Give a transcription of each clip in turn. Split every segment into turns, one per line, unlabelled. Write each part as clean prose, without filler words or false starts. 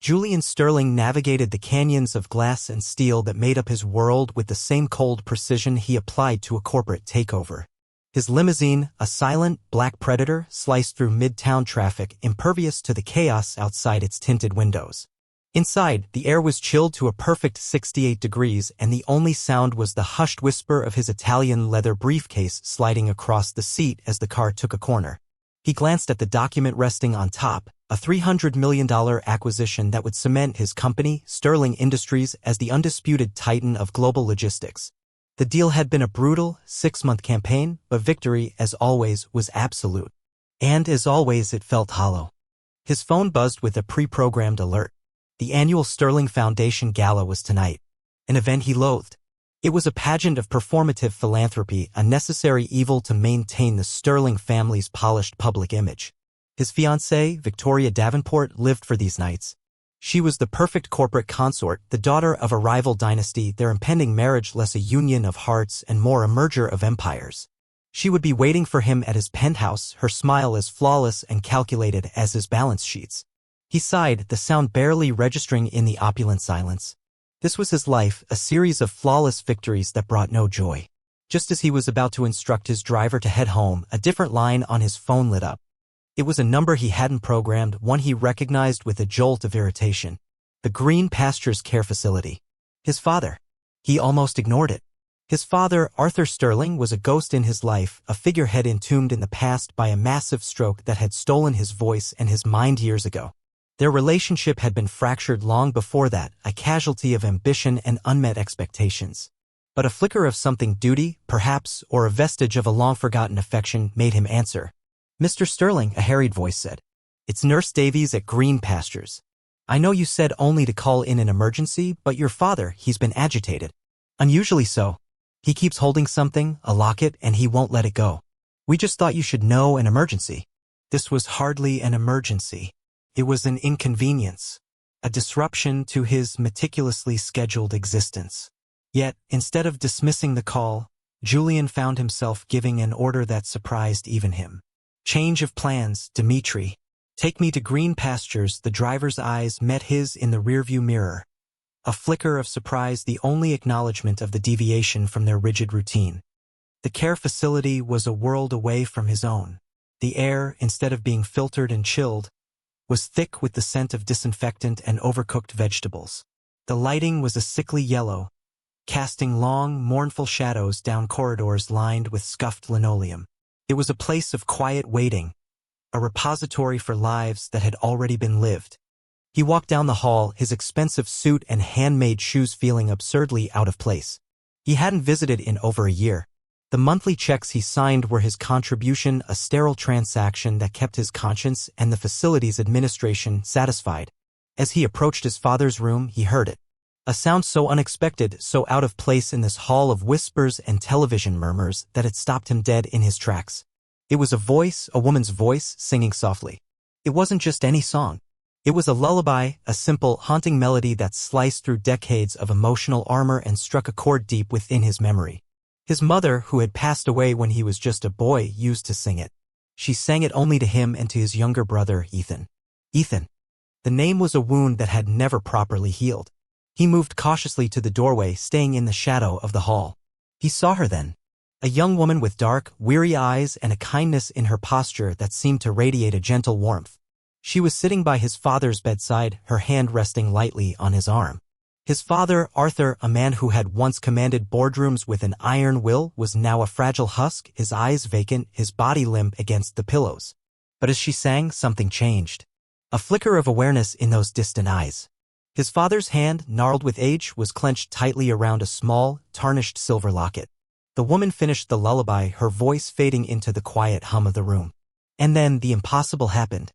Julian Sterling navigated the canyons of glass and steel that made up his world with the same cold precision he applied to a corporate takeover. His limousine, a silent, black predator, sliced through midtown traffic, impervious to the chaos outside its tinted windows. Inside, the air was chilled to a perfect 68 degrees, and the only sound was the hushed whisper of his Italian leather briefcase sliding across the seat as the car took a corner. He glanced at the document resting on top, a $300 million acquisition that would cement his company, Sterling Industries, as the undisputed titan of global logistics. The deal had been a brutal, 6-month campaign, but victory, as always, was absolute. And as always, it felt hollow. His phone buzzed with a pre-programmed alert. The annual Sterling Foundation Gala was tonight, an event he loathed. It was a pageant of performative philanthropy, a necessary evil to maintain the Sterling family's polished public image. His fiancée, Victoria Davenport, lived for these nights. She was the perfect corporate consort, the daughter of a rival dynasty, their impending marriage less a union of hearts and more a merger of empires. She would be waiting for him at his penthouse, her smile as flawless and calculated as his balance sheets. He sighed, the sound barely registering in the opulent silence. This was his life, a series of flawless victories that brought no joy. Just as he was about to instruct his driver to head home, a different line on his phone lit up. It was a number he hadn't programmed, one he recognized with a jolt of irritation. The Green Pastures Care Facility. His father. He almost ignored it. His father, Arthur Sterling, was a ghost in his life, a figurehead entombed in the past by a massive stroke that had stolen his voice and his mind years ago. Their relationship had been fractured long before that, a casualty of ambition and unmet expectations. But a flicker of something, duty, perhaps, or a vestige of a long-forgotten affection, made him answer. "Mr. Sterling," a harried voice said. "It's Nurse Davies at Green Pastures. I know you said only to call in an emergency, but your father, he's been agitated. Unusually so. He keeps holding something, a locket, and he won't let it go. We just thought you should know an emergency." This was hardly an emergency. It was an inconvenience, a disruption to his meticulously scheduled existence. Yet, instead of dismissing the call, Julian found himself giving an order that surprised even him. "Change of plans, Dimitri. Take me to Green Pastures." The driver's eyes met his in the rearview mirror. A flicker of surprise, the only acknowledgement of the deviation from their rigid routine. The care facility was a world away from his own. The air, instead of being filtered and chilled, was thick with the scent of disinfectant and overcooked vegetables. The lighting was a sickly yellow, casting long, mournful shadows down corridors lined with scuffed linoleum. It was a place of quiet waiting, a repository for lives that had already been lived. He walked down the hall, his expensive suit and handmade shoes feeling absurdly out of place. He hadn't visited in over a year. The monthly checks he signed were his contribution, a sterile transaction that kept his conscience and the facility's administration satisfied. As he approached his father's room, he heard it. A sound so unexpected, so out of place in this hall of whispers and television murmurs that it stopped him dead in his tracks. It was a voice, a woman's voice, singing softly. It wasn't just any song. It was a lullaby, a simple, haunting melody that sliced through decades of emotional armor and struck a chord deep within his memory. His mother, who had passed away when he was just a boy, used to sing it. She sang it only to him and to his younger brother, Ethan. Ethan. The name was a wound that had never properly healed. He moved cautiously to the doorway, staying in the shadow of the hall. He saw her then. A young woman with dark, weary eyes and a kindness in her posture that seemed to radiate a gentle warmth. She was sitting by his father's bedside, her hand resting lightly on his arm. His father, Arthur, a man who had once commanded boardrooms with an iron will, was now a fragile husk, his eyes vacant, his body limp against the pillows. But as she sang, something changed. A flicker of awareness in those distant eyes. His father's hand, gnarled with age, was clenched tightly around a small, tarnished silver locket. The woman finished the lullaby, her voice fading into the quiet hum of the room. And then the impossible happened.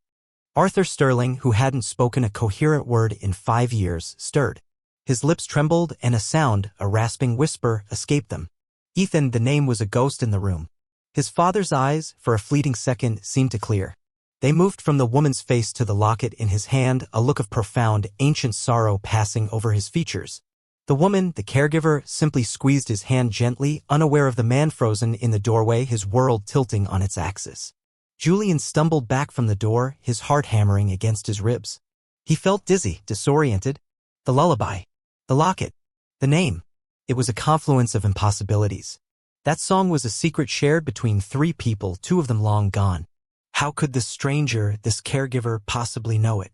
Arthur Sterling, who hadn't spoken a coherent word in 5 years, stirred. His lips trembled, and a sound, a rasping whisper, escaped them. Ethan, the name was a ghost in the room. His father's eyes, for a fleeting second, seemed to clear. They moved from the woman's face to the locket in his hand, a look of profound, ancient sorrow passing over his features. The woman, the caregiver, simply squeezed his hand gently, unaware of the man frozen in the doorway, his world tilting on its axis. Julian stumbled back from the door, his heart hammering against his ribs. He felt dizzy, disoriented. The lullaby. The locket. The name. It was a confluence of impossibilities. That song was a secret shared between 3 people, 2 of them long gone. How could this stranger, this caregiver, possibly know it?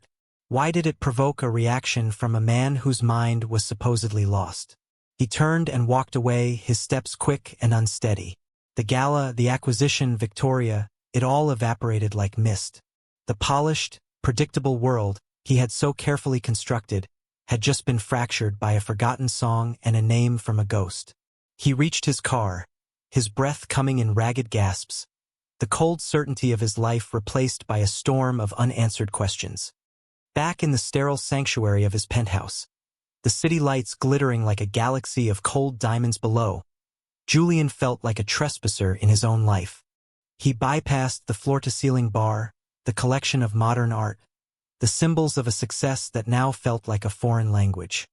Why did it provoke a reaction from a man whose mind was supposedly lost? He turned and walked away, his steps quick and unsteady. The gala, the acquisition, Victoria, it all evaporated like mist. The polished, predictable world he had so carefully constructed had just been fractured by a forgotten song and a name from a ghost. He reached his car, his breath coming in ragged gasps, the cold certainty of his life replaced by a storm of unanswered questions. Back in the sterile sanctuary of his penthouse, the city lights glittering like a galaxy of cold diamonds below, Julian felt like a trespasser in his own life. He bypassed the floor-to-ceiling bar, the collection of modern art, the symbols of a success that now felt like a foreign language.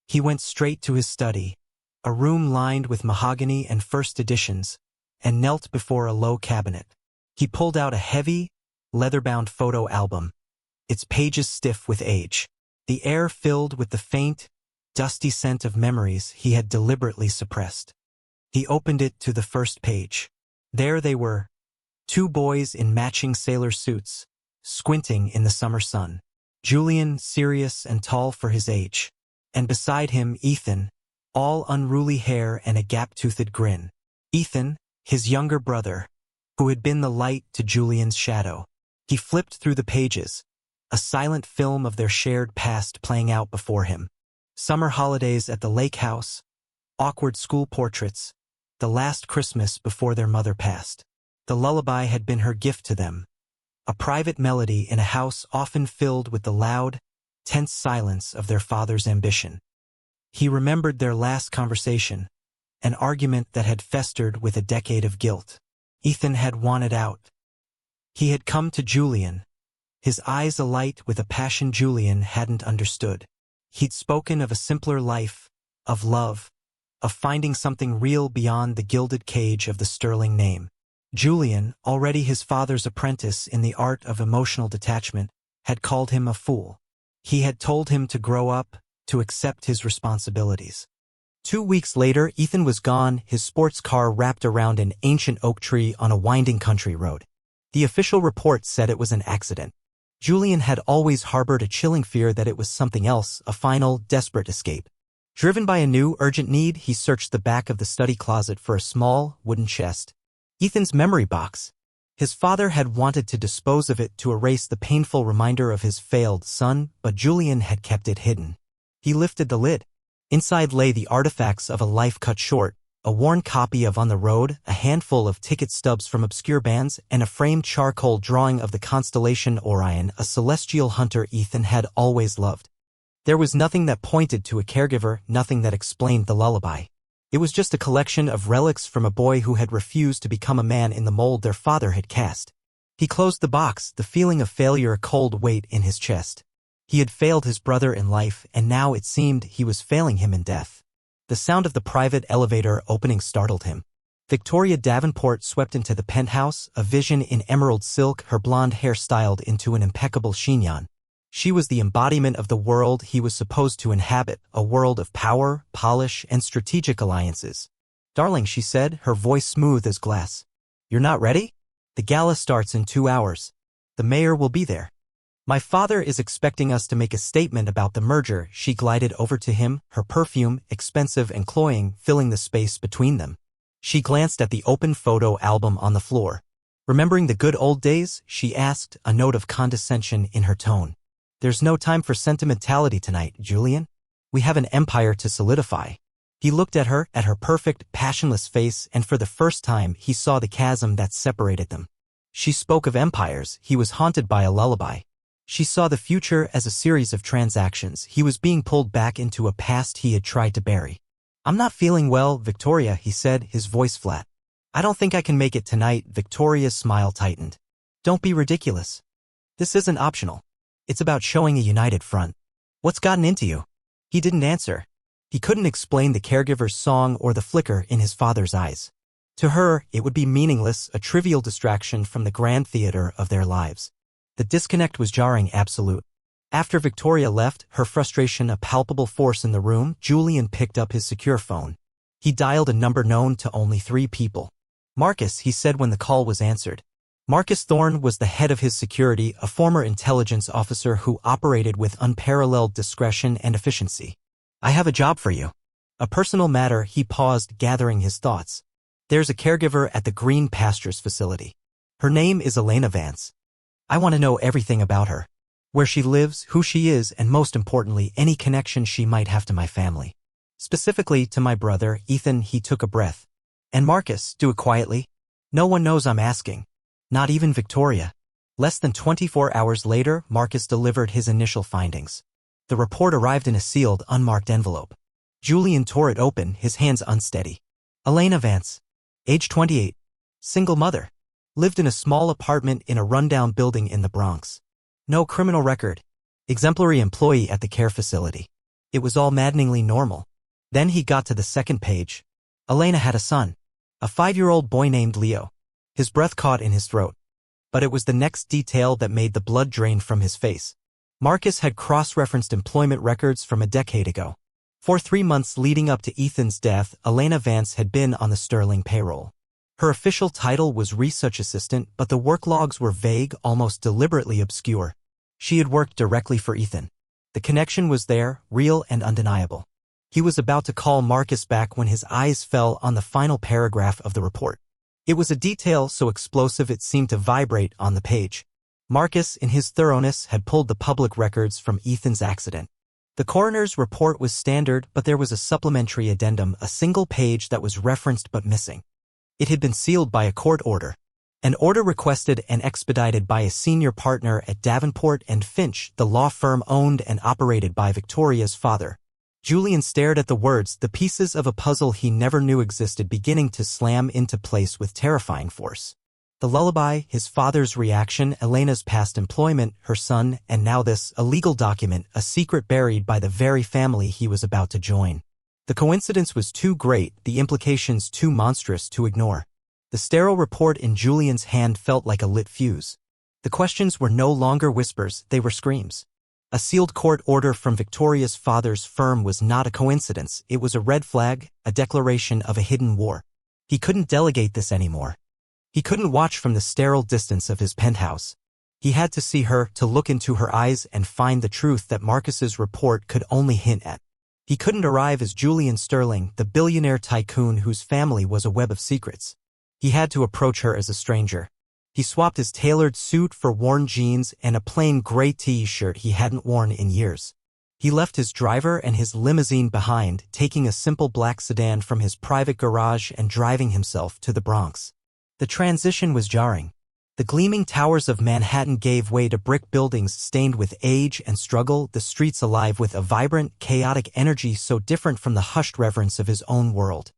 He went straight to his study, a room lined with mahogany and first editions, and knelt before a low cabinet. He pulled out a heavy, leather-bound photo album, its pages stiff with age, the air filled with the faint, dusty scent of memories he had deliberately suppressed. He opened it to the first page. There they were, 2 boys in matching sailor suits, squinting in the summer sun. Julian, serious and tall for his age, and beside him Ethan, all unruly hair and a gap-toothed grin. Ethan, his younger brother, who had been the light to Julian's shadow. He flipped through the pages, a silent film of their shared past playing out before him. Summer holidays at the lake house, awkward school portraits, the last Christmas before their mother passed. The lullaby had been her gift to them, a private melody in a house often filled with the loud, tense silence of their father's ambition. He remembered their last conversation, an argument that had festered with a decade of guilt. Ethan had wanted out. He had come to Julian, his eyes alight with a passion Julian hadn't understood. He'd spoken of a simpler life, of love, of finding something real beyond the gilded cage of the sterling name. Julian, already his father's apprentice in the art of emotional detachment, had called him a fool. He had told him to grow up, to accept his responsibilities. 2 weeks later, Ethan was gone, his sports car wrapped around an ancient oak tree on a winding country road. The official report said it was an accident. Julian had always harbored a chilling fear that it was something else, a final, desperate escape. Driven by a new, urgent need, he searched the back of the study closet for a small, wooden chest. Ethan's memory box. His father had wanted to dispose of it to erase the painful reminder of his failed son, but Julian had kept it hidden. He lifted the lid. Inside lay the artifacts of a life cut short, a worn copy of On the Road, a handful of ticket stubs from obscure bands, and a framed charcoal drawing of the constellation Orion, a celestial hunter Ethan had always loved. There was nothing that pointed to a caregiver, nothing that explained the lullaby. It was just a collection of relics from a boy who had refused to become a man in the mold their father had cast. He closed the box, the feeling of failure a cold weight in his chest. He had failed his brother in life, and now it seemed he was failing him in death. The sound of the private elevator opening startled him. Victoria Davenport swept into the penthouse, a vision in emerald silk, her blonde hair styled into an impeccable chignon. She was the embodiment of the world he was supposed to inhabit, a world of power, polish, and strategic alliances. "Darling," she said, her voice smooth as glass. "You're not ready? The gala starts in 2 hours. The mayor will be there. My father is expecting us to make a statement about the merger." She glided over to him, her perfume, expensive and cloying, filling the space between them. She glanced at the open photo album on the floor. "Remembering the good old days?" she asked, a note of condescension in her tone. "There's no time for sentimentality tonight, Julian. We have an empire to solidify." He looked at her perfect, passionless face, and for the first time he saw the chasm that separated them. She spoke of empires, he was haunted by a lullaby. She saw the future as a series of transactions, he was being pulled back into a past he had tried to bury. "I'm not feeling well, Victoria," he said, his voice flat. "I don't think I can make it tonight." Victoria's smile tightened. "Don't be ridiculous. This isn't optional. It's about showing a united front. What's gotten into you?" He didn't answer. He couldn't explain the caregiver's song or the flicker in his father's eyes. To her, it would be meaningless, a trivial distraction from the grand theater of their lives. The disconnect was jarring, absolute. After Victoria left, her frustration a palpable force in the room, Julian picked up his secure phone. He dialed a number known to only 3 people. Marcus, he said when the call was answered. Marcus Thorne was the head of his security, a former intelligence officer who operated with unparalleled discretion and efficiency. I have a job for you. A personal matter, he paused, gathering his thoughts. There's a caregiver at the Green Pastures facility. Her name is Elena Vance. I want to know everything about her. Where she lives, who she is, and most importantly, any connection she might have to my family. Specifically to my brother, Ethan. He took a breath. And Marcus, do it quietly. No one knows I'm asking. Not even Victoria. Less than 24 hours later, Marcus delivered his initial findings. The report arrived in a sealed, unmarked envelope. Julian tore it open, his hands unsteady. Elena Vance. Age 28. Single mother. Lived in a small apartment in a rundown building in the Bronx. No criminal record. Exemplary employee at the care facility. It was all maddeningly normal. Then he got to the second page. Elena had a son. A 5-year-old boy named Leo. His breath caught in his throat. But it was the next detail that made the blood drain from his face. Marcus had cross-referenced employment records from a decade ago. For 3 months leading up to Ethan's death, Elena Vance had been on the Sterling payroll. Her official title was research assistant, but the work logs were vague, almost deliberately obscure. She had worked directly for Ethan. The connection was there, real and undeniable. He was about to call Marcus back when his eyes fell on the final paragraph of the report. It was a detail so explosive it seemed to vibrate on the page. Marcus, in his thoroughness, had pulled the public records from Ethan's accident. The coroner's report was standard, but there was a supplementary addendum, a single page that was referenced but missing. It had been sealed by a court order. An order requested and expedited by a senior partner at Davenport and Finch, the law firm owned and operated by Victoria's father. Julian stared at the words, the pieces of a puzzle he never knew existed beginning to slam into place with terrifying force. The lullaby, his father's reaction, Elena's past employment, her son, and now this, a legal document, a secret buried by the very family he was about to join. The coincidence was too great, the implications too monstrous to ignore. The sterile report in Julian's hand felt like a lit fuse. The questions were no longer whispers, they were screams. A sealed court order from Victoria's father's firm was not a coincidence, it was a red flag, a declaration of a hidden war. He couldn't delegate this anymore. He couldn't watch from the sterile distance of his penthouse. He had to see her, to look into her eyes and find the truth that Marcus's report could only hint at. He couldn't arrive as Julian Sterling, the billionaire tycoon whose family was a web of secrets. He had to approach her as a stranger. He swapped his tailored suit for worn jeans and a plain gray t-shirt he hadn't worn in years. He left his driver and his limousine behind, taking a simple black sedan from his private garage and driving himself to the Bronx. The transition was jarring. The gleaming towers of Manhattan gave way to brick buildings stained with age and struggle, the streets alive with a vibrant, chaotic energy so different from the hushed reverence of his own world.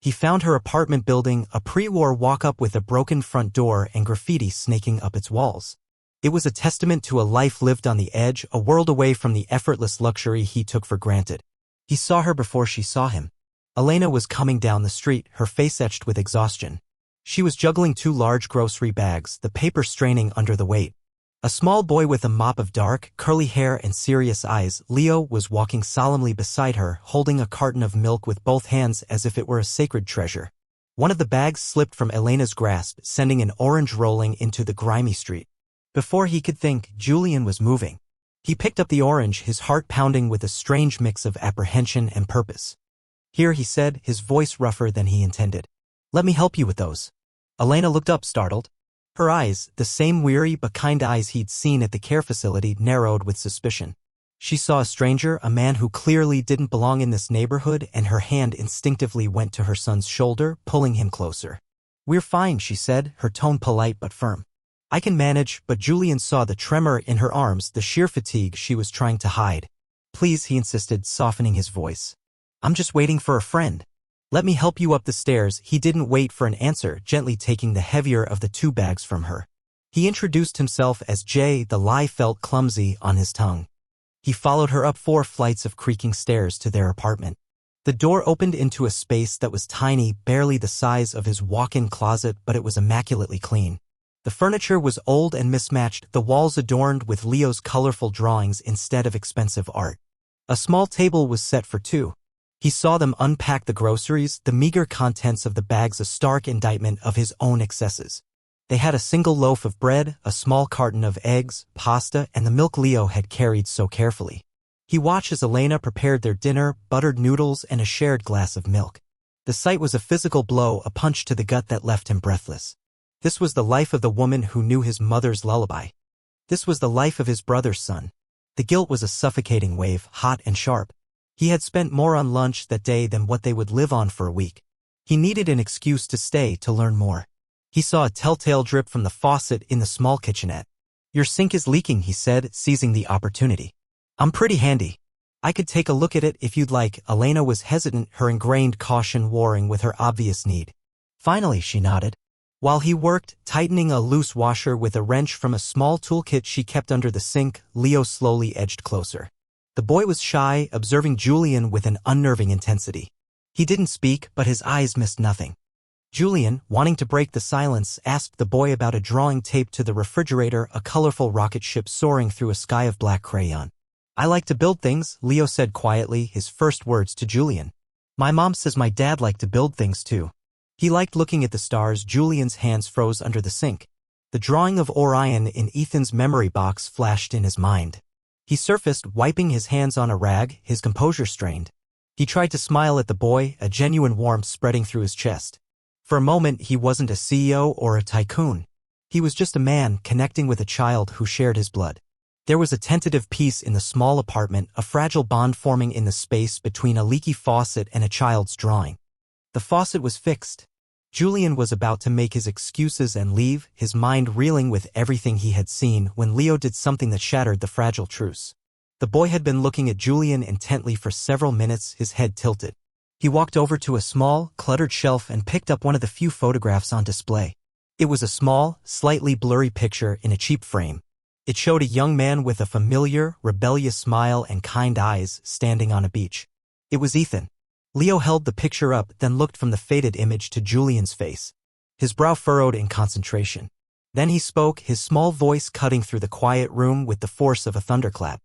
He found her apartment building, a pre-war walk-up with a broken front door and graffiti snaking up its walls. It was a testament to a life lived on the edge, a world away from the effortless luxury he took for granted. He saw her before she saw him. Elena was coming down the street, her face etched with exhaustion. She was juggling 2 large grocery bags, the paper straining under the weight. A small boy with a mop of dark, curly hair and serious eyes, Leo, was walking solemnly beside her, holding a carton of milk with both hands as if it were a sacred treasure. One of the bags slipped from Elena's grasp, sending an orange rolling into the grimy street. Before he could think, Julian was moving. He picked up the orange, his heart pounding with a strange mix of apprehension and purpose. Here, he said, his voice rougher than he intended. Let me help you with those. Elena looked up, startled. Her eyes, the same weary but kind eyes he'd seen at the care facility, narrowed with suspicion. She saw a stranger, a man who clearly didn't belong in this neighborhood, and her hand instinctively went to her son's shoulder, pulling him closer. We're fine, she said, her tone polite but firm. I can manage, but Julian saw the tremor in her arms, the sheer fatigue she was trying to hide. Please, he insisted, softening his voice. I'm just waiting for a friend. Let me help you up the stairs. He didn't wait for an answer, gently taking the heavier of the 2 bags from her. He introduced himself as Jay, the lie felt clumsy on his tongue. He followed her up 4 flights of creaking stairs to their apartment. The door opened into a space that was tiny, barely the size of his walk-in closet, but it was immaculately clean. The furniture was old and mismatched, the walls adorned with Leo's colorful drawings instead of expensive art. A small table was set for two. He saw them unpack the groceries, the meager contents of the bags a stark indictment of his own excesses. They had a single loaf of bread, a small carton of eggs, pasta, and the milk Leo had carried so carefully. He watched as Elena prepared their dinner, buttered noodles, and a shared glass of milk. The sight was a physical blow, a punch to the gut that left him breathless. This was the life of the woman who knew his mother's lullaby. This was the life of his brother's son. The guilt was a suffocating wave, hot and sharp. He had spent more on lunch that day than what they would live on for a week. He needed an excuse to stay to learn more. He saw a telltale drip from the faucet in the small kitchenette. "Your sink is leaking," he said, seizing the opportunity. "I'm pretty handy. I could take a look at it if you'd like." Elena was hesitant, her ingrained caution warring with her obvious need. Finally, she nodded. While he worked, tightening a loose washer with a wrench from a small toolkit she kept under the sink, Leo slowly edged closer. The boy was shy, observing Julian with an unnerving intensity. He didn't speak, but his eyes missed nothing. Julian, wanting to break the silence, asked the boy about a drawing taped to the refrigerator, a colorful rocket ship soaring through a sky of black crayon. "I like to build things," Leo said quietly, his first words to Julian. "My mom says my dad liked to build things too." He liked looking at the stars. Julian's hands froze under the sink. The drawing of Orion in Ethan's memory box flashed in his mind. He surfaced, wiping his hands on a rag, his composure strained. He tried to smile at the boy, a genuine warmth spreading through his chest. For a moment, he wasn't a CEO or a tycoon. He was just a man connecting with a child who shared his blood. There was a tentative peace in the small apartment, a fragile bond forming in the space between a leaky faucet and a child's drawing. The faucet was fixed. Julian was about to make his excuses and leave, his mind reeling with everything he had seen, when Leo did something that shattered the fragile truce. The boy had been looking at Julian intently for several minutes, his head tilted. He walked over to a small, cluttered shelf and picked up one of the few photographs on display. It was a small, slightly blurry picture in a cheap frame. It showed a young man with a familiar, rebellious smile and kind eyes standing on a beach. It was Ethan. Leo held the picture up, then looked from the faded image to Julian's face. His brow furrowed in concentration. Then he spoke, his small voice cutting through the quiet room with the force of a thunderclap.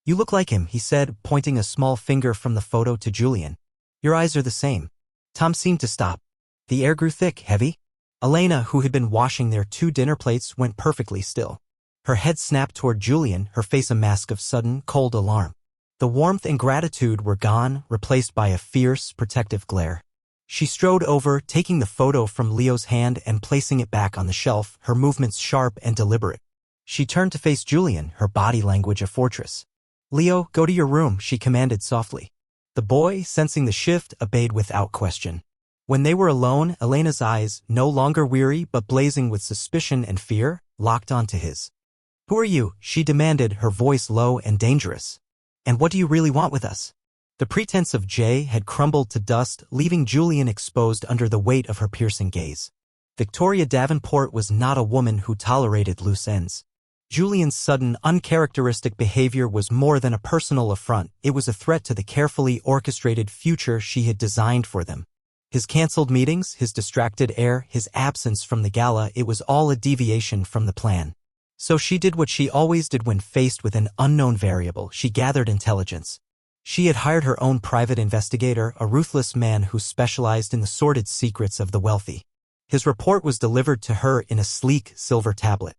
"You look like him," he said, pointing a small finger from the photo to Julian. "Your eyes are the same." Tom seemed to stop. The air grew thick, heavy. Elena, who had been washing their two dinner plates, went perfectly still. Her head snapped toward Julian, her face a mask of sudden, cold alarm. The warmth and gratitude were gone, replaced by a fierce, protective glare. She strode over, taking the photo from Leo's hand and placing it back on the shelf, her movements sharp and deliberate. She turned to face Julian, her body language a fortress. "Leo, go to your room," she commanded softly. The boy, sensing the shift, obeyed without question. When they were alone, Elena's eyes, no longer weary but blazing with suspicion and fear, locked onto his. "Who are you?" she demanded, her voice low and dangerous. "And what do you really want with us?" The pretense of Jay had crumbled to dust, leaving Julian exposed under the weight of her piercing gaze. Victoria Davenport was not a woman who tolerated loose ends. Julian's sudden, uncharacteristic behavior was more than a personal affront. It was a threat to the carefully orchestrated future she had designed for them. His canceled meetings, his distracted air, his absence from the gala, it was all a deviation from the plan. So she did what she always did when faced with an unknown variable. She gathered intelligence. She had hired her own private investigator, a ruthless man who specialized in the sordid secrets of the wealthy. His report was delivered to her in a sleek silver tablet.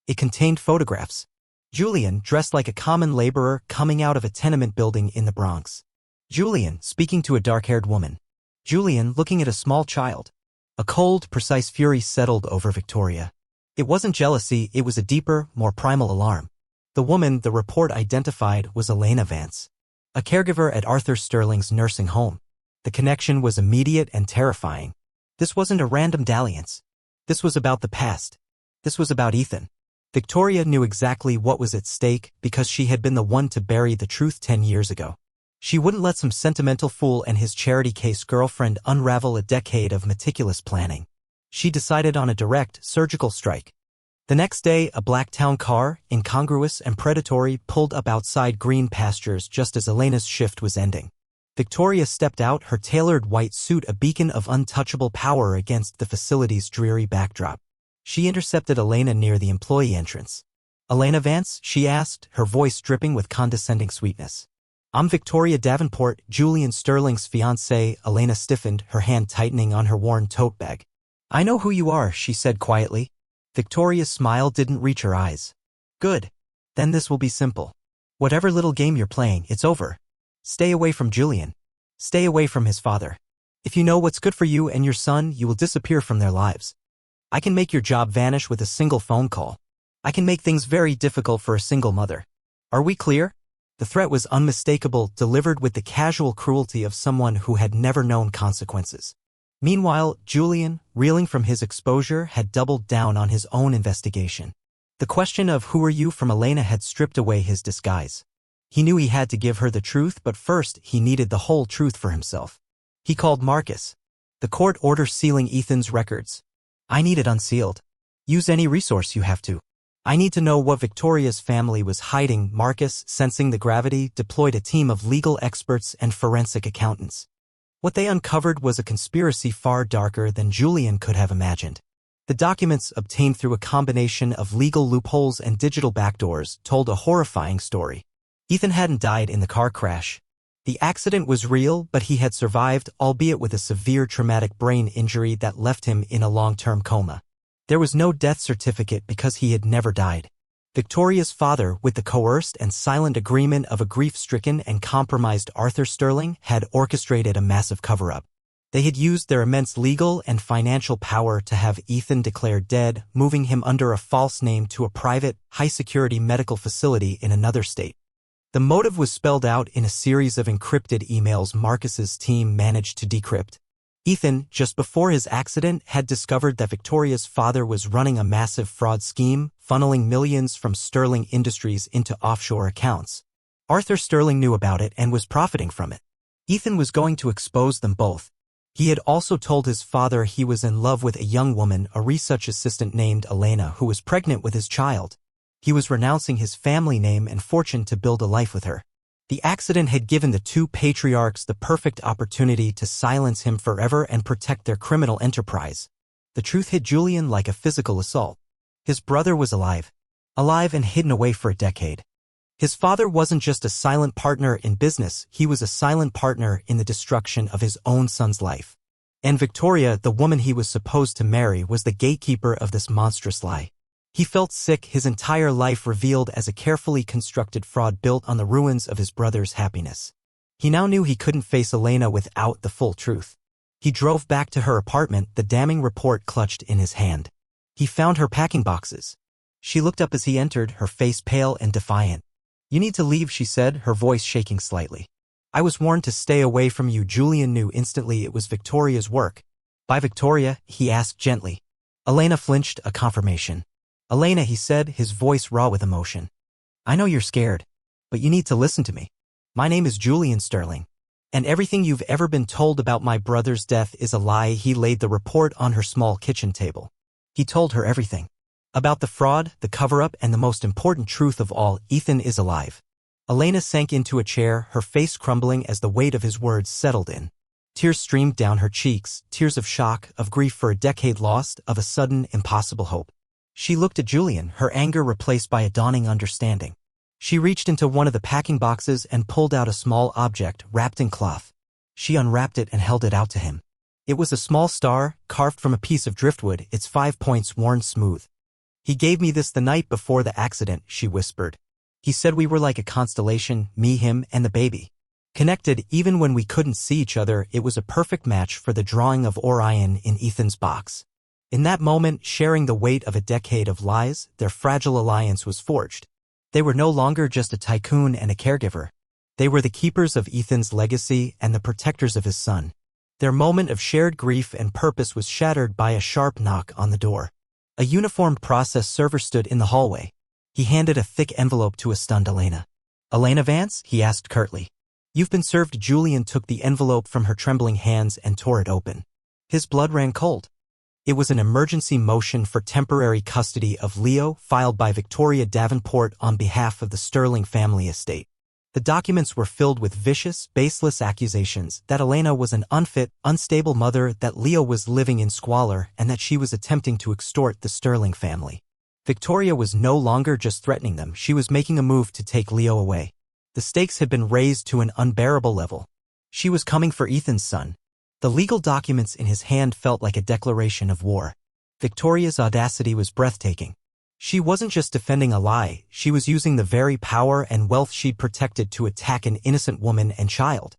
It contained photographs. Julian, dressed like a common laborer coming out of a tenement building in the Bronx. Julian, speaking to a dark-haired woman. Julian, looking at a small child. A cold, precise fury settled over Victoria. It wasn't jealousy, it was a deeper, more primal alarm. The woman the report identified was Elena Vance, a caregiver at Arthur Sterling's nursing home. The connection was immediate and terrifying. This wasn't a random dalliance. This was about the past. This was about Ethan. Victoria knew exactly what was at stake because she had been the one to bury the truth 10 years ago. She wouldn't let some sentimental fool and his charity case girlfriend unravel a decade of meticulous planning. She decided on a direct, surgical strike. The next day, a black town car, incongruous and predatory, pulled up outside green pastures just as Elena's shift was ending. Victoria stepped out, her tailored white suit a beacon of untouchable power against the facility's dreary backdrop. She intercepted Elena near the employee entrance. "Elena Vance?" she asked, her voice dripping with condescending sweetness. "I'm Victoria Davenport, Julian Sterling's fiancée." Elena stiffened, her hand tightening on her worn tote bag. "I know who you are," she said quietly. Victoria's smile didn't reach her eyes. "Good. Then this will be simple. Whatever little game you're playing, it's over. Stay away from Julian. Stay away from his father. If you know what's good for you and your son, you will disappear from their lives. I can make your job vanish with a single phone call. I can make things very difficult for a single mother. Are we clear?" The threat was unmistakable, delivered with the casual cruelty of someone who had never known consequences. Meanwhile, Julian, reeling from his exposure, had doubled down on his own investigation. The question of "who are you" from Elena had stripped away his disguise. He knew he had to give her the truth, but first he needed the whole truth for himself. He called Marcus. "The court order sealing Ethan's records. I need it unsealed. Use any resource you have to. I need to know what Victoria's family was hiding." Marcus, sensing the gravity, deployed a team of legal experts and forensic accountants. What they uncovered was a conspiracy far darker than Julian could have imagined. The documents, obtained through a combination of legal loopholes and digital backdoors, told a horrifying story. Ethan hadn't died in the car crash. The accident was real, but he had survived, albeit with a severe traumatic brain injury that left him in a long-term coma. There was no death certificate because he had never died. Victoria's father, with the coerced and silent agreement of a grief-stricken and compromised Arthur Sterling, had orchestrated a massive cover-up. They had used their immense legal and financial power to have Ethan declared dead, moving him under a false name to a private, high-security medical facility in another state. The motive was spelled out in a series of encrypted emails Marcus's team managed to decrypt. Ethan, just before his accident, had discovered that Victoria's father was running a massive fraud scheme, funneling millions from Sterling Industries into offshore accounts. Arthur Sterling knew about it and was profiting from it. Ethan was going to expose them both. He had also told his father he was in love with a young woman, a research assistant named Elena, who was pregnant with his child. He was renouncing his family name and fortune to build a life with her. The accident had given the two patriarchs the perfect opportunity to silence him forever and protect their criminal enterprise. The truth hit Julian like a physical assault. His brother was alive. Alive and hidden away for a decade. His father wasn't just a silent partner in business, he was a silent partner in the destruction of his own son's life. And Victoria, the woman he was supposed to marry, was the gatekeeper of this monstrous lie. He felt sick, his entire life revealed as a carefully constructed fraud built on the ruins of his brother's happiness. He now knew he couldn't face Elena without the full truth. He drove back to her apartment, the damning report clutched in his hand. He found her packing boxes. She looked up as he entered, her face pale and defiant. "You need to leave," she said, her voice shaking slightly. "I was warned to stay away from you." Julian knew instantly it was Victoria's work. "By Victoria?" he asked gently. Elena flinched, a confirmation. "Elena," he said, his voice raw with emotion. "I know you're scared, but you need to listen to me. My name is Julian Sterling, and everything you've ever been told about my brother's death is a lie." He laid the report on her small kitchen table. He told her everything. About the fraud, the cover-up, and the most important truth of all: Ethan is alive. Elena sank into a chair, her face crumbling as the weight of his words settled in. Tears streamed down her cheeks, tears of shock, of grief for a decade lost, of a sudden, impossible hope. She looked at Julian, her anger replaced by a dawning understanding. She reached into one of the packing boxes and pulled out a small object wrapped in cloth. She unwrapped it and held it out to him. It was a small star, carved from a piece of driftwood, its 5 points worn smooth. "He gave me this the night before the accident," she whispered. "He said we were like a constellation, me, him, and the baby. Connected even when we couldn't see each other. It was a perfect match for the drawing of Orion in Ethan's box." In that moment, sharing the weight of a decade of lies, their fragile alliance was forged. They were no longer just a tycoon and a caregiver. They were the keepers of Ethan's legacy and the protectors of his son. Their moment of shared grief and purpose was shattered by a sharp knock on the door. A uniformed process server stood in the hallway. He handed a thick envelope to a stunned Elena. "Elena Vance?" he asked curtly. "You've been served." Julian took the envelope from her trembling hands and tore it open. His blood ran cold. It was an emergency motion for temporary custody of Leo, filed by Victoria Davenport on behalf of the Sterling family estate. The documents were filled with vicious, baseless accusations that Elena was an unfit, unstable mother, that Leo was living in squalor, and that she was attempting to extort the Sterling family. Victoria was no longer just threatening them, she was making a move to take Leo away. The stakes had been raised to an unbearable level. She was coming for Ethan's son. The legal documents in his hand felt like a declaration of war. Victoria's audacity was breathtaking. She wasn't just defending a lie, she was using the very power and wealth she'd protected to attack an innocent woman and child.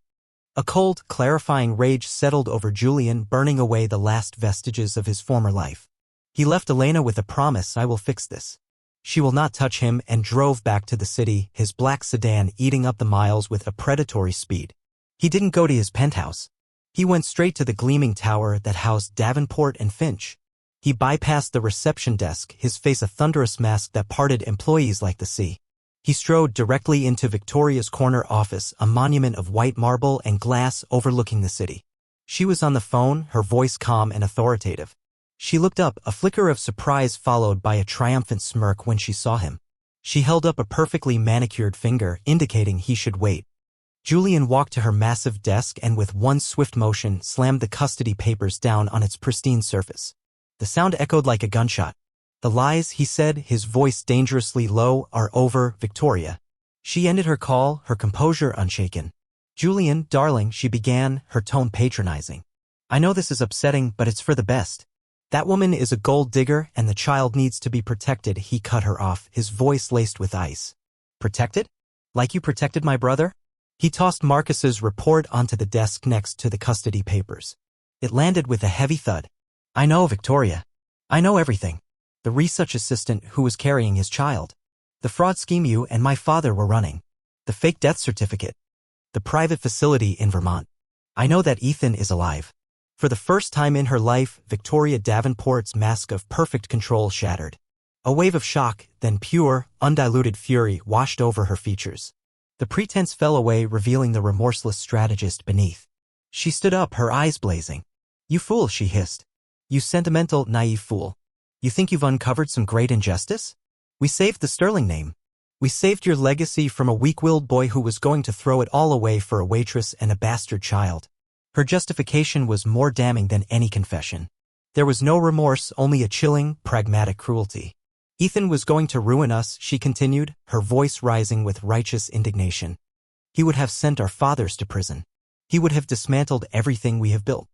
A cold, clarifying rage settled over Julian, burning away the last vestiges of his former life. He left Elena with a promise, "I will fix this. She will not touch him," and drove back to the city, his black sedan eating up the miles with a predatory speed. He didn't go to his penthouse. He went straight to the gleaming tower that housed Davenport and Finch. He bypassed the reception desk, his face a thunderous mask that parted employees like the sea. He strode directly into Victoria's corner office, a monument of white marble and glass overlooking the city. She was on the phone, her voice calm and authoritative. She looked up, a flicker of surprise followed by a triumphant smirk when she saw him. She held up a perfectly manicured finger, indicating he should wait. Julian walked to her massive desk and with one swift motion slammed the custody papers down on its pristine surface. The sound echoed like a gunshot. "The lies," he said, his voice dangerously low, "are over, Victoria." She ended her call, her composure unshaken. "Julian, darling," she began, her tone patronizing. "I know this is upsetting, but it's for the best. That woman is a gold digger and the child needs to be protected." He cut her off, his voice laced with ice. "Protected? Like you protected my brother?" He tossed Marcus's report onto the desk next to the custody papers. It landed with a heavy thud. "I know, Victoria. I know everything. The research assistant who was carrying his child. The fraud scheme you and my father were running. The fake death certificate. The private facility in Vermont. I know that Ethan is alive." For the first time in her life, Victoria Davenport's mask of perfect control shattered. A wave of shock, then pure, undiluted fury washed over her features. The pretense fell away, revealing the remorseless strategist beneath. She stood up, her eyes blazing. "You fool," she hissed. "You sentimental, naive fool. You think you've uncovered some great injustice? We saved the Sterling name. We saved your legacy from a weak-willed boy who was going to throw it all away for a waitress and a bastard child." Her justification was more damning than any confession. There was no remorse, only a chilling, pragmatic cruelty. "Ethan was going to ruin us," she continued, her voice rising with righteous indignation. "He would have sent our fathers to prison. He would have dismantled everything we have built.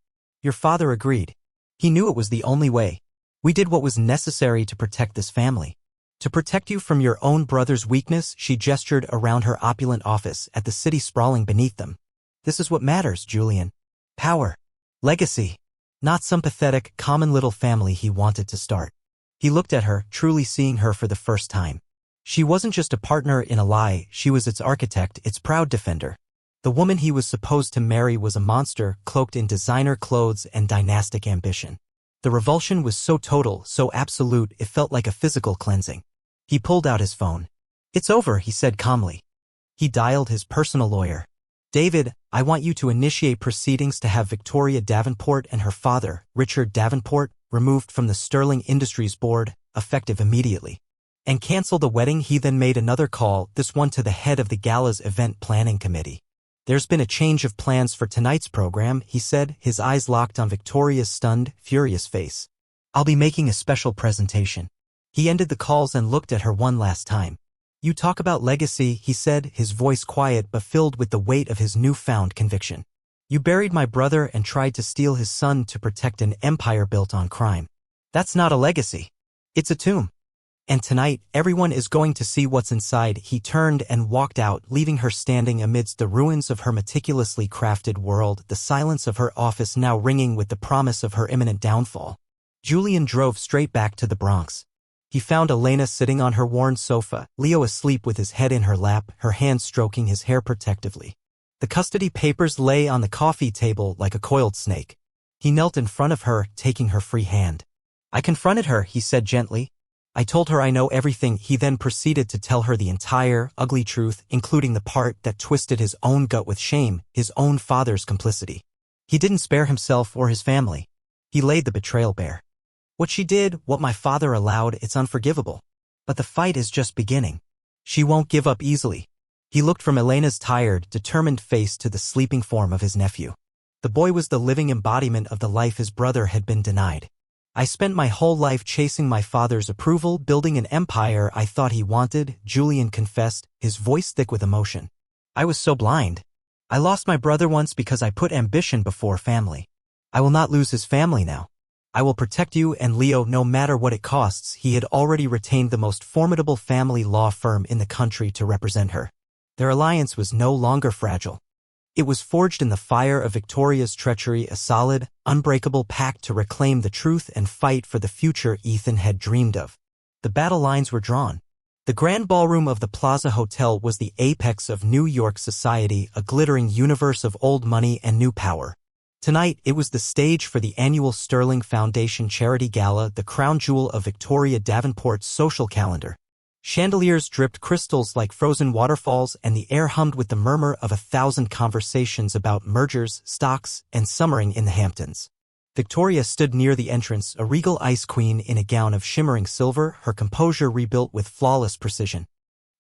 Your father agreed. He knew it was the only way. We did what was necessary to protect this family. To protect you from your own brother's weakness." She gestured around her opulent office at the city sprawling beneath them. "This is what matters, Julian. Power. Legacy. Not some pathetic, common little family he wanted to start." He looked at her, truly seeing her for the first time. She wasn't just a partner in a lie, she was its architect, its proud defender. The woman he was supposed to marry was a monster, cloaked in designer clothes and dynastic ambition. The revulsion was so total, so absolute, it felt like a physical cleansing. He pulled out his phone. "It's over," he said calmly. He dialed his personal lawyer. "David, I want you to initiate proceedings to have Victoria Davenport and her father, Richard Davenport, removed from the Sterling Industries board, effective immediately. And cancel the wedding." He then made another call, this one to the head of the gala's event planning committee. "There's been a change of plans for tonight's program," he said, his eyes locked on Victoria's stunned, furious face. "I'll be making a special presentation." He ended the calls and looked at her one last time. "You talk about legacy," he said, his voice quiet but filled with the weight of his newfound conviction. "You buried my brother and tried to steal his son to protect an empire built on crime. That's not a legacy. It's a tomb. And tonight, everyone is going to see what's inside." He turned and walked out, leaving her standing amidst the ruins of her meticulously crafted world, the silence of her office now ringing with the promise of her imminent downfall. Julian drove straight back to the Bronx. He found Elena sitting on her worn sofa, Leo asleep with his head in her lap, her hand stroking his hair protectively. The custody papers lay on the coffee table like a coiled snake. He knelt in front of her, taking her free hand. "I confronted her," he said gently. "I told her I know everything." He then proceeded to tell her the entire, ugly truth, including the part that twisted his own gut with shame, his own father's complicity. He didn't spare himself or his family. He laid the betrayal bare. "What she did, what my father allowed, it's unforgivable. But the fight is just beginning. She won't give up easily." He looked from Elena's tired, determined face to the sleeping form of his nephew. The boy was the living embodiment of the life his brother had been denied. I spent my whole life chasing my father's approval, building an empire I thought he wanted, Julian confessed, his voice thick with emotion. I was so blind. I lost my brother once because I put ambition before family. I will not lose his family now. I will protect you and Leo no matter what it costs. He had already retained the most formidable family law firm in the country to represent her. Their alliance was no longer fragile. It was forged in the fire of Victoria's treachery, a solid, unbreakable pact to reclaim the truth and fight for the future Ethan had dreamed of. The battle lines were drawn. The grand ballroom of the Plaza Hotel was the apex of New York society, a glittering universe of old money and new power. Tonight, it was the stage for the annual Sterling Foundation Charity Gala, the crown jewel of Victoria Davenport's social calendar. Chandeliers dripped crystals like frozen waterfalls, and the air hummed with the murmur of 1,000 conversations about mergers, stocks, and summering in the Hamptons. Victoria stood near the entrance, a regal ice queen in a gown of shimmering silver, her composure rebuilt with flawless precision.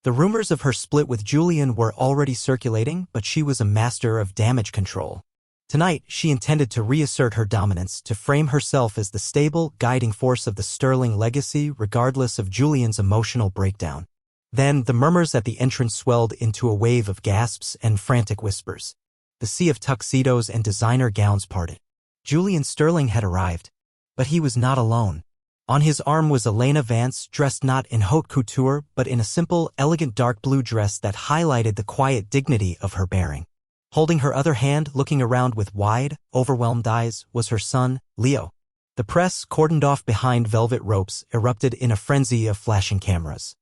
The rumors of her split with Julian were already circulating, but she was a master of damage control. Tonight, she intended to reassert her dominance, to frame herself as the stable, guiding force of the Sterling legacy, regardless of Julian's emotional breakdown. Then, the murmurs at the entrance swelled into a wave of gasps and frantic whispers. The sea of tuxedos and designer gowns parted. Julian Sterling had arrived. But he was not alone. On his arm was Elena Vance, dressed not in haute couture, but in a simple, elegant dark blue dress that highlighted the quiet dignity of her bearing. Holding her other hand, looking around with wide, overwhelmed eyes, was her son, Leo. The press, cordoned off behind velvet ropes, erupted in a frenzy of flashing cameras.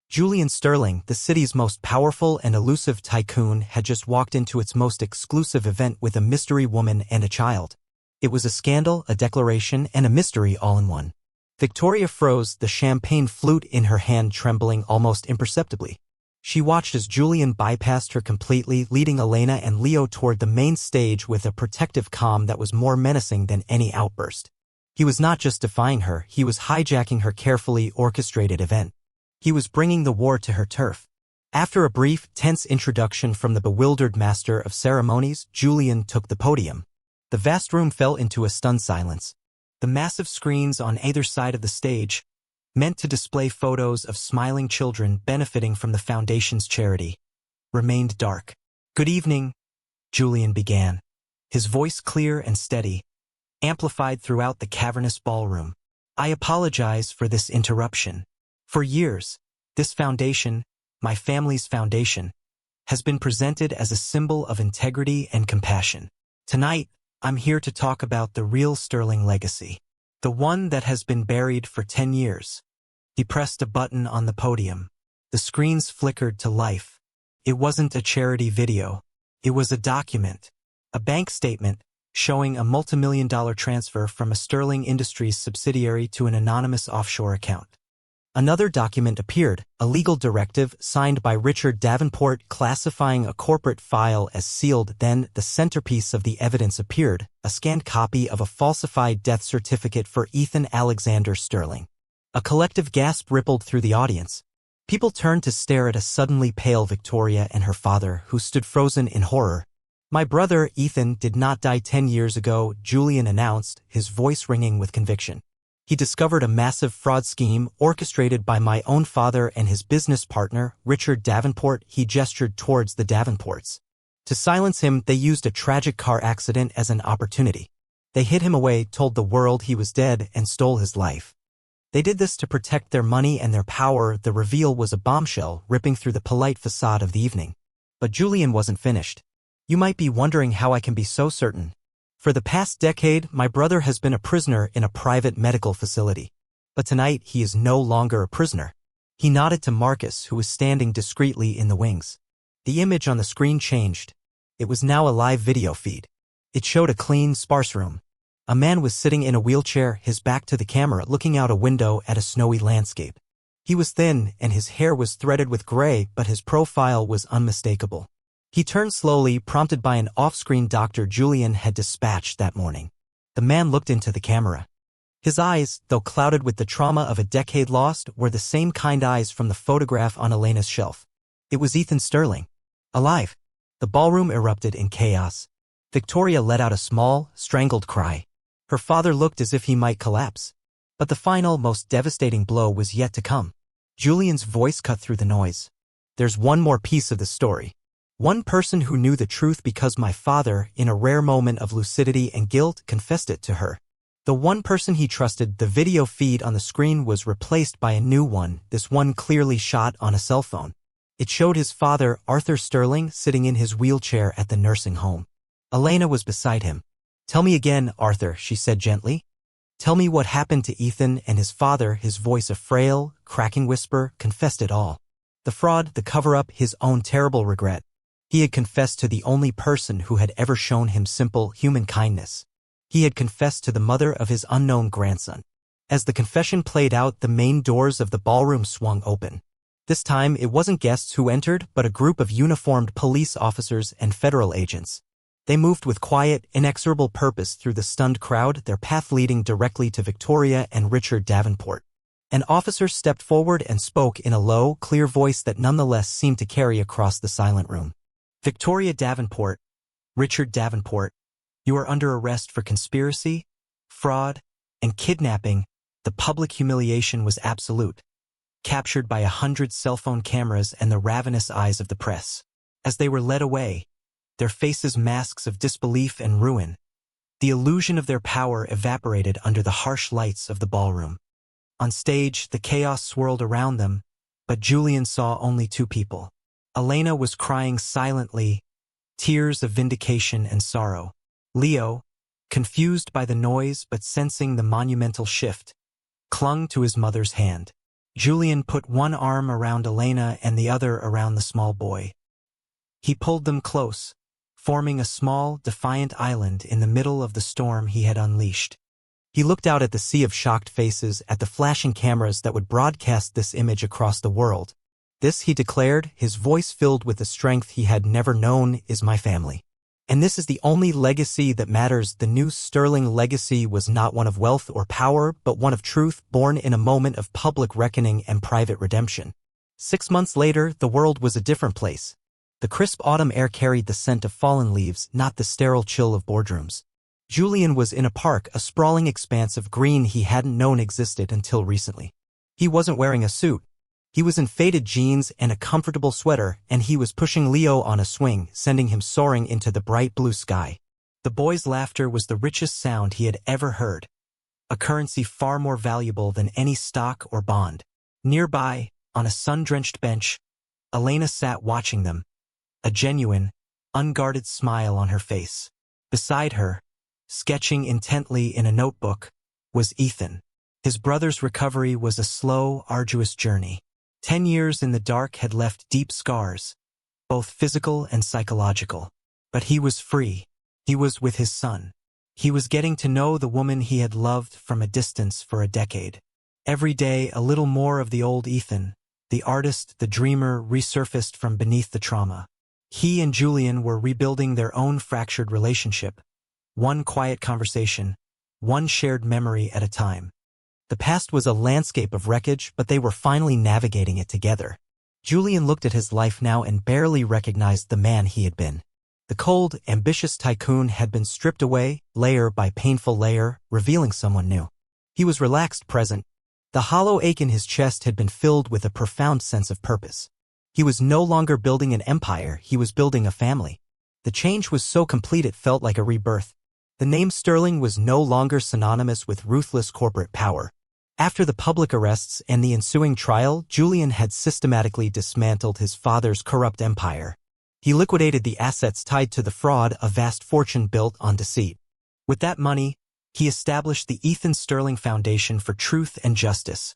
Julian Sterling, the city's most powerful and elusive tycoon, had just walked into its most exclusive event with a mystery woman and a child. It was a scandal, a declaration, and a mystery all in one. Victoria froze, the champagne flute in her hand trembling almost imperceptibly. She watched as Julian bypassed her completely, leading Elena and Leo toward the main stage with a protective calm that was more menacing than any outburst. He was not just defying her, he was hijacking her carefully orchestrated event. He was bringing the war to her turf. After a brief, tense introduction from the bewildered master of ceremonies, Julian took the podium. The vast room fell into a stunned silence. The massive screens on either side of the stage, meant to display photos of smiling children benefiting from the foundation's charity, remained dark. "Good evening," Julian began, his voice clear and steady, amplified throughout the cavernous ballroom. "I apologize for this interruption. For years, this foundation, my family's foundation, has been presented as a symbol of integrity and compassion. Tonight, I'm here to talk about the real Sterling legacy. The one that has been buried for 10 years. He pressed a button on the podium. The screens flickered to life. It wasn't a charity video. It was a document. A bank statement showing a multimillion-dollar transfer from a Sterling Industries subsidiary to an anonymous offshore account. Another document appeared, a legal directive signed by Richard Davenport classifying a corporate file as sealed. Then, the centerpiece of the evidence appeared, a scanned copy of a falsified death certificate for Ethan Alexander Sterling. A collective gasp rippled through the audience. People turned to stare at a suddenly pale Victoria and her father, who stood frozen in horror. "My brother, Ethan, did not die 10 years ago," Julian announced, his voice ringing with conviction. "He discovered a massive fraud scheme orchestrated by my own father and his business partner, Richard Davenport." He gestured towards the Davenports. To silence him, they used a tragic car accident as an opportunity. They hid him away, told the world he was dead, and stole his life. They did this to protect their money and their power. The reveal was a bombshell, ripping through the polite facade of the evening. But Julian wasn't finished. "You might be wondering how I can be so certain. For the past decade, my brother has been a prisoner in a private medical facility. But tonight, he is no longer a prisoner." He nodded to Marcus, who was standing discreetly in the wings. The image on the screen changed. It was now a live video feed. It showed a clean, sparse room. A man was sitting in a wheelchair, his back to the camera, looking out a window at a snowy landscape. He was thin, and his hair was threaded with gray, but his profile was unmistakable. He turned slowly, prompted by an off-screen doctor Julian had dispatched that morning. The man looked into the camera. His eyes, though clouded with the trauma of a decade lost, were the same kind eyes from the photograph on Elena's shelf. It was Ethan Sterling. Alive! The ballroom erupted in chaos. Victoria let out a small, strangled cry. Her father looked as if he might collapse. But the final, most devastating blow was yet to come. Julian's voice cut through the noise. There's one more piece of the story. One person who knew the truth because my father, in a rare moment of lucidity and guilt, confessed it to her. The one person he trusted. The video feed on the screen was replaced by a new one, this one clearly shot on a cell phone. It showed his father, Arthur Sterling, sitting in his wheelchair at the nursing home. Elena was beside him. "Tell me again, Arthur," she said gently. "Tell me what happened to Ethan." And his father, his voice a frail, cracking whisper, confessed it all. The fraud, the cover-up, his own terrible regret. He had confessed to the only person who had ever shown him simple, human kindness. He had confessed to the mother of his unknown grandson. As the confession played out, the main doors of the ballroom swung open. This time, it wasn't guests who entered, but a group of uniformed police officers and federal agents. They moved with quiet, inexorable purpose through the stunned crowd, their path leading directly to Victoria and Richard Davenport. An officer stepped forward and spoke in a low, clear voice that nonetheless seemed to carry across the silent room. "Victoria Davenport, Richard Davenport, you are under arrest for conspiracy, fraud, and kidnapping." The public humiliation was absolute, captured by 100 cell phone cameras and the ravenous eyes of the press. As they were led away, their faces masks of disbelief and ruin, the illusion of their power evaporated under the harsh lights of the ballroom. On stage, the chaos swirled around them, but Julian saw only two people. Elena was crying silently, tears of vindication and sorrow. Leo, confused by the noise but sensing the monumental shift, clung to his mother's hand. Julian put one arm around Elena and the other around the small boy. He pulled them close, forming a small, defiant island in the middle of the storm he had unleashed. He looked out at the sea of shocked faces, at the flashing cameras that would broadcast this image across the world. "This," he declared, his voice filled with the strength he had never known, "is my family. And this is the only legacy that matters." The new Sterling legacy was not one of wealth or power, but one of truth, born in a moment of public reckoning and private redemption. 6 months later, the world was a different place. The crisp autumn air carried the scent of fallen leaves, not the sterile chill of boardrooms. Julian was in a park, a sprawling expanse of green he hadn't known existed until recently. He wasn't wearing a suit. He was in faded jeans and a comfortable sweater, and he was pushing Leo on a swing, sending him soaring into the bright blue sky. The boy's laughter was the richest sound he had ever heard, a currency far more valuable than any stock or bond. Nearby, on a sun-drenched bench, Elena sat watching them, a genuine, unguarded smile on her face. Beside her, sketching intently in a notebook, was Ethan. His brother's recovery was a slow, arduous journey. 10 years in the dark had left deep scars, both physical and psychological. But he was free. He was with his son. He was getting to know the woman he had loved from a distance for a decade. Every day, a little more of the old Ethan, the artist, the dreamer, resurfaced from beneath the trauma. He and Julian were rebuilding their own fractured relationship, one quiet conversation, one shared memory at a time. The past was a landscape of wreckage, but they were finally navigating it together. Julian looked at his life now and barely recognized the man he had been. The cold, ambitious tycoon had been stripped away, layer by painful layer, revealing someone new. He was relaxed, present. The hollow ache in his chest had been filled with a profound sense of purpose. He was no longer building an empire, he was building a family. The change was so complete it felt like a rebirth. The name Sterling was no longer synonymous with ruthless corporate power. After the public arrests and the ensuing trial, Julian had systematically dismantled his father's corrupt empire. He liquidated the assets tied to the fraud, a vast fortune built on deceit. With that money, he established the Ethan Sterling Foundation for Truth and Justice,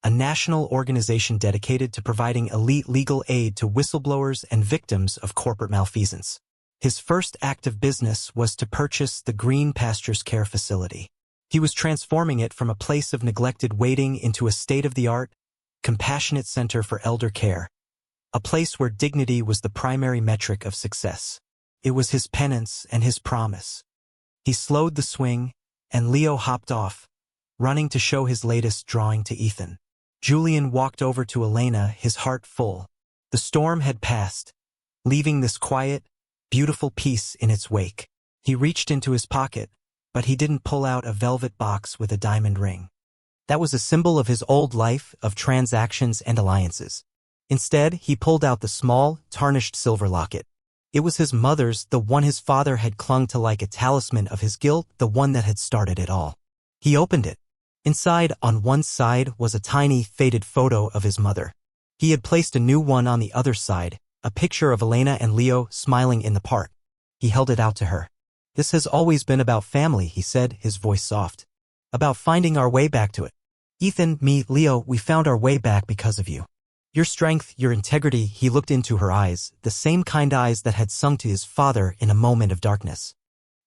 a national organization dedicated to providing elite legal aid to whistleblowers and victims of corporate malfeasance. His first act of business was to purchase the Green Pastures Care Facility. He was transforming it from a place of neglected waiting into a state-of-the-art, compassionate center for elder care, a place where dignity was the primary metric of success. It was his penance and his promise. He slowed the swing, and Leo hopped off, running to show his latest drawing to Ethan. Julian walked over to Elena, his heart full. The storm had passed, leaving this quiet, beautiful piece in its wake. He reached into his pocket, but he didn't pull out a velvet box with a diamond ring. That was a symbol of his old life of transactions and alliances. Instead, he pulled out the small, tarnished silver locket. It was his mother's, the one his father had clung to like a talisman of his guilt, the one that had started it all. He opened it. Inside, on one side, was a tiny, faded photo of his mother. He had placed a new one on the other side, a picture of Elena and Leo smiling in the park. He held it out to her. "This has always been about family," he said, his voice soft. "About finding our way back to it. Ethan, me, Leo, we found our way back because of you. Your strength, your integrity." He looked into her eyes, the same kind eyes that had sung to his father in a moment of darkness.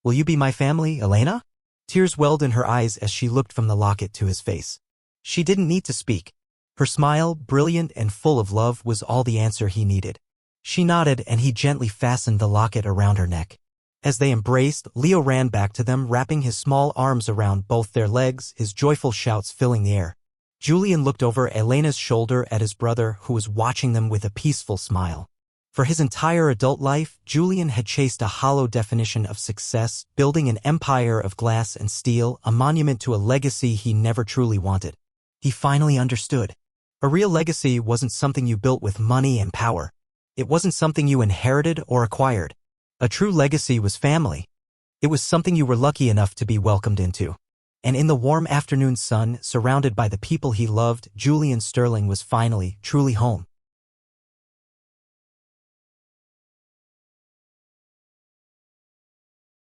"Will you be my family, Elena?" Tears welled in her eyes as she looked from the locket to his face. She didn't need to speak. Her smile, brilliant and full of love, was all the answer he needed. She nodded, and he gently fastened the locket around her neck. As they embraced, Leo ran back to them, wrapping his small arms around both their legs, his joyful shouts filling the air. Julian looked over Elena's shoulder at his brother, who was watching them with a peaceful smile. For his entire adult life, Julian had chased a hollow definition of success, building an empire of glass and steel, a monument to a legacy he never truly wanted. He finally understood. A real legacy wasn't something you built with money and power. It wasn't something you inherited or acquired. A true legacy was family. It was something you were lucky enough to be welcomed into. And in the warm afternoon sun, surrounded by the people he loved, Julian Sterling was finally, truly home.